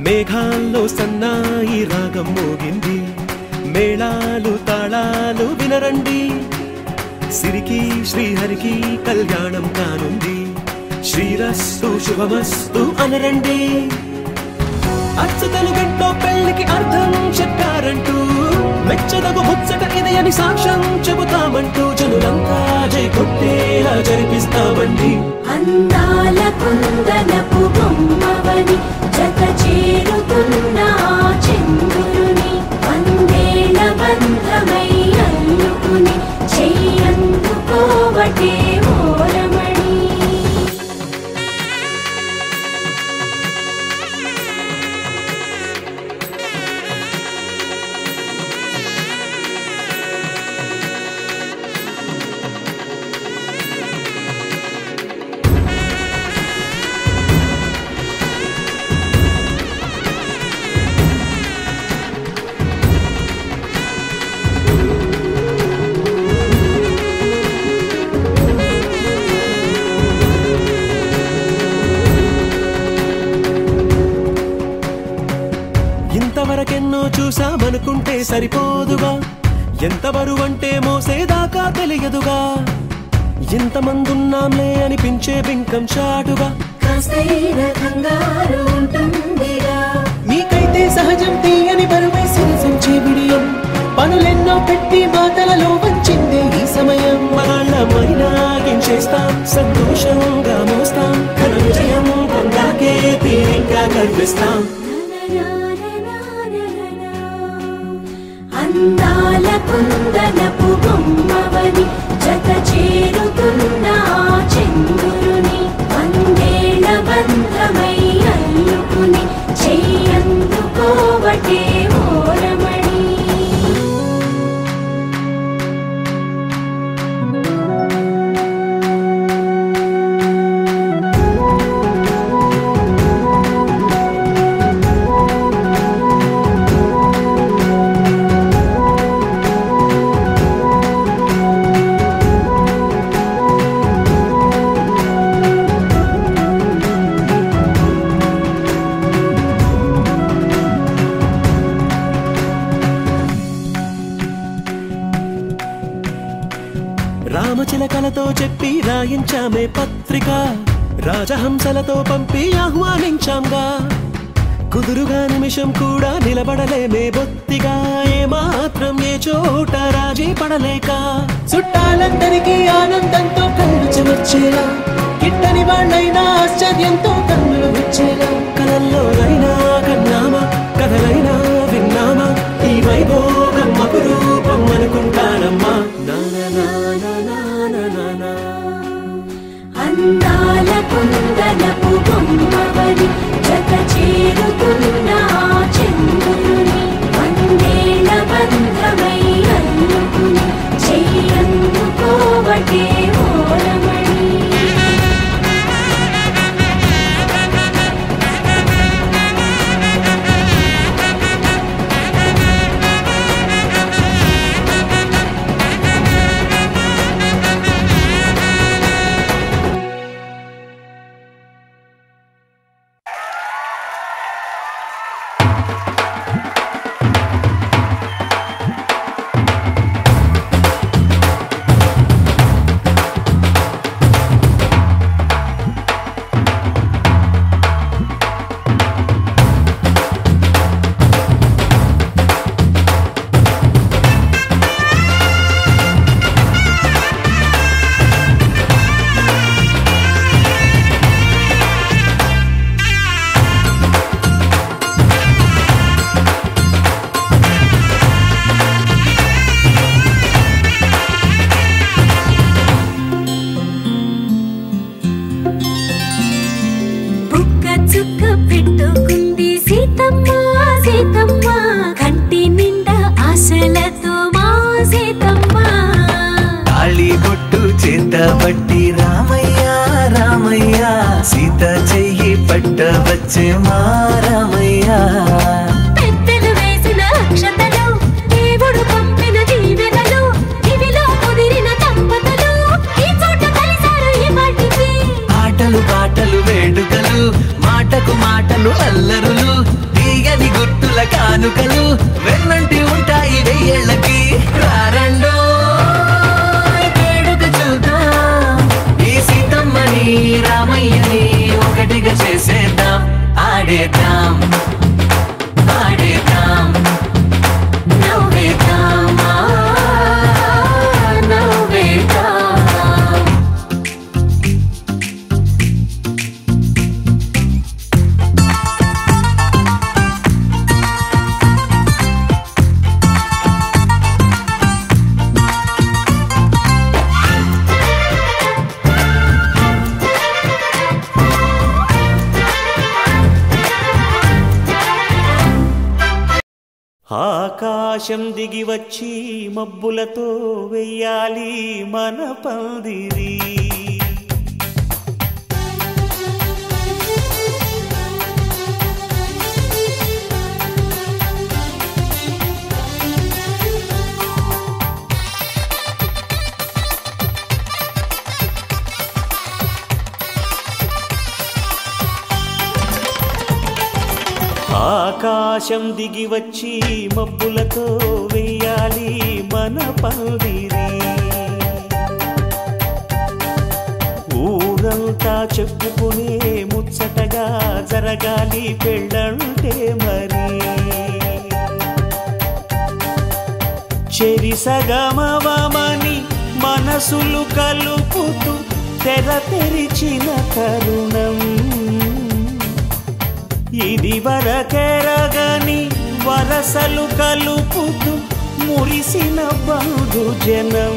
మేఘాల్లో సన్నాయి రాగం మోగింది మేళాలు తాళాలు వినరండి సిరికి శ్రీహరికి కళ్యాణం కానుంది శ్రీరస్తు శుభమస్తు అనరండి అచ్చతలు గంటో పెళ్లికి అర్థం చెప్పారంటూ మెచ్చదగు ముచ్చట ఇది అని సాక్ష్యం చెబుతామంటూ జనులంతా జై కొట్టేలా జరిపిస్తామండి అందాల కుందనపు బొమ్మవని జత చేరుతున్న చంద్రుని వందేల బంధమై అల్లుకుని చెయ్యందుకోవటే ఓరమణి ఇంతవరకెన్నో చూసామనుకుంటే సరిపోదుగా ఎంత బరువంటే మోసేదాకా తెలియదుగా ఇంతమందున్నాంలే అనిపించే బింకం చాటుగా మీకైతే సహజం తీయని బరువే సిరిసంచే బిడియం పనులెన్నో పెట్టి మాటలలో వచ్చిందే ఈ సమయం మనమైనా గించేస్తాం సంతోషంగా మోస్తాం ఘన విజయం పొందాకే తీరిగ్గా కనిపిస్తాం అందాల కుందనపు బొమ్మవని జత చేరుతున్న చంద్రుని వందేల బంధమై అల్లుకుని చెయ్యందుకోవటే ఓరమణి రామచిలకలతో చెప్పి రాయించామే పత్రిక రాజహంసలతో పంపి ఆహ్వానించాంగా కుదురుగా నిమిషం కూడా నిలబడలేమే బొత్తిగా ఏమాత్రం ఏ చోట రాజీ పడలేక చుట్టాలందరికీ ఆనందంతో కళ్ళు చెమర్చేలా గిట్టని వాళ్ళైనా ఆశ్చర్యంతో కన్నులు వచ్చేలా కలల్లోనైనా కన్నామా కథలైనా విన్నామా ఈ వైభోగం అపురూపం అనుకుంటానమ్మా అందాల కుందనపు బొమ్మవని జత చేరుతున్న చంద్రుని వందేల బంధమై అల్లుకుని చెయ్యందుకోవటే ఓరమణి పట్టి రామయ్య రామయ్య సీత చెయ్యి పట్ట వచ్చే మా రామయ్య పెద్దలు వేసిన అక్షతలు దేవుడు పంపిన దీవెనలు ఇవిలో కుదిరిన దంపతులు ఈ చోట కలిసారు ఈ మాటికి ఆటలు పాటలు వేడుకలు మాటకు మాటలు అల్లరులు కానుకలు వెన్నంటి ఉంటాయి వెయ్యేళ్ళకి. రారండో వేడుక చూద్దాం, ఈ సీతమ్మని రామయ్యని ఒకటిగా చేసేద్దాం. ఆడేద్దాం ఆడేద్దాం నవ్వేద్దాం నవ్వేద్దాం. ఆకాశం దిగి వచ్చి మబ్బులతో వెయ్యాలి మన పందిరి. ఆకాశం దిగి వచ్చి మబ్బులతో వెయ్యాలి మన పందిరి. ఊరంతా చెప్పుకునే ముచ్చటగా జరగాలి పెళ్ళంటే మరి. చెరిసగమవమని మనసులు కలుపుతూ తెర తెరిచిన తరుణం. ఇది వరకెరగని వరసలు కలుపుతూ మురిసిన బంధుజనం.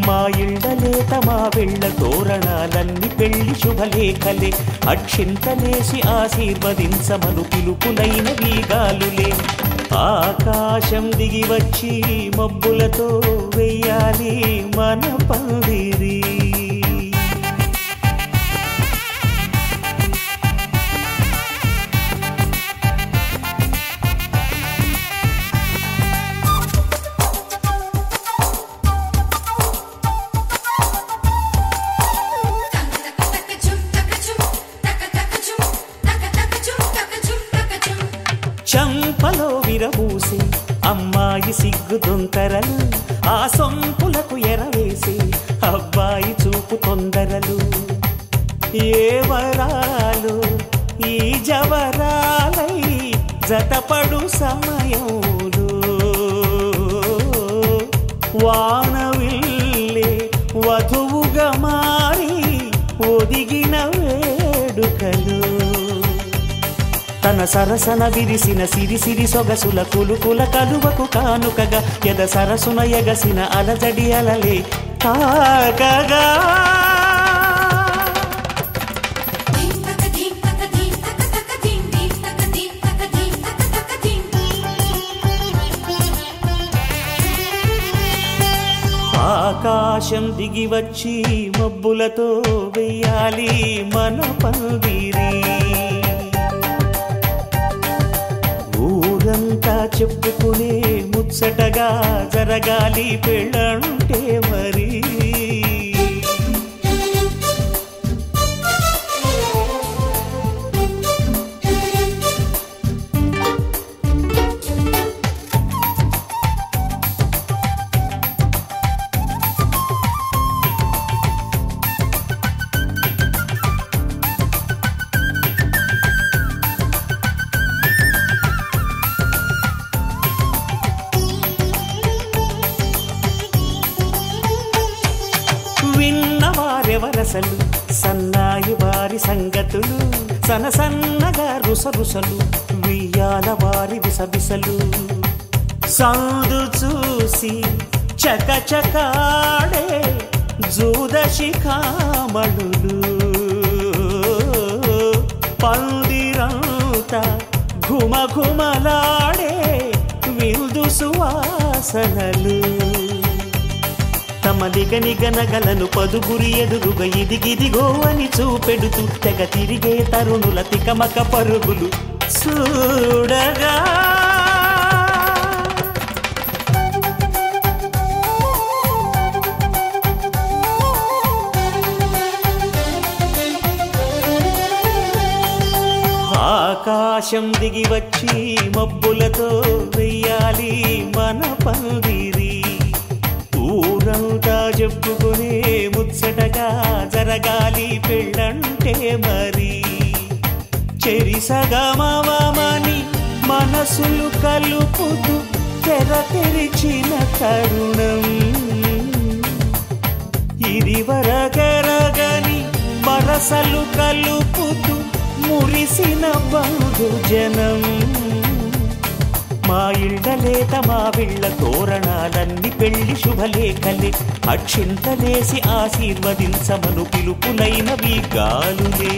మా ఇళ్ళలేత మా వెళ్ళ తోరణాలన్నీ పెళ్లి శుభలేఖలే. అక్షింతలేసి ఆశీర్వదించమను పిలుపులైన వీగాలులే. ఆకాశం దిగి వచ్చి మబ్బులతో వెయ్యాలి మన పందిరి. చంపలో విరబూసి అమ్మాయి సిగ్గు దొంతరలు, ఆ సొంపులకు ఎరవేసి అబ్బాయి చూపు తొందరలు. ఏ వరాలు ఈ జవరాలై జతపడు సమయంలో, వానవిల్లే వధువుగా మారి ఒదిగిన వేడుకలు. తన సరసన విరిసిన సిరిసిరి సొగసుల కులుకుల కలువకు కానుకగా ఎద సరసున ఎగసిన అలజడి అలలే తాకగా. ఆకాశం దిగి వచ్చి మబ్బులతో వెయ్యాలి మన పందిరి. ఊరంతా చెప్పుకునే ముచ్చటగా జరగాలి పెళ్ళంటే మరి. విన్నవారెవరసలు సన్నాయి వారి సంగతులు, సనసన్నగా రుసరుసలు వియ్యాల వారి విసవిసలు. సందు చూసి చకచకాడే జూదశిఖామణులు, పందిరంతా ఘుమఘుమలాడే విందు సువాసనలు. తమ నిగనిగనగలను పదుగురి ఎదురుగా ఇదిగిదిగో అని చూపెడుతూ తెగ తిరిగే తరుణుల తికమక పరుగులు చూడగా. ఆకాశం దిగి వచ్చి మబ్బులతో వెయ్యాలి మన పందిరి ఊరంతా చెప్పుకునే ముచ్చటగా జరగాలి పెళ్ళంటే మరి చెరిసగమని మనసులు కలుపుతూ తెర తెరిచిన తరుణం ఇది వరగరగని వరసలు కలుపుతూ మురిసిన బంధుజనం మా ఇళ్ళలేత మా విళ్ళ తోరణాలన్నీ పెళ్లి శుభలేఖలే అక్షింతలేసి ఆశీర్వదించమను పిలుపులైనవి గాలులే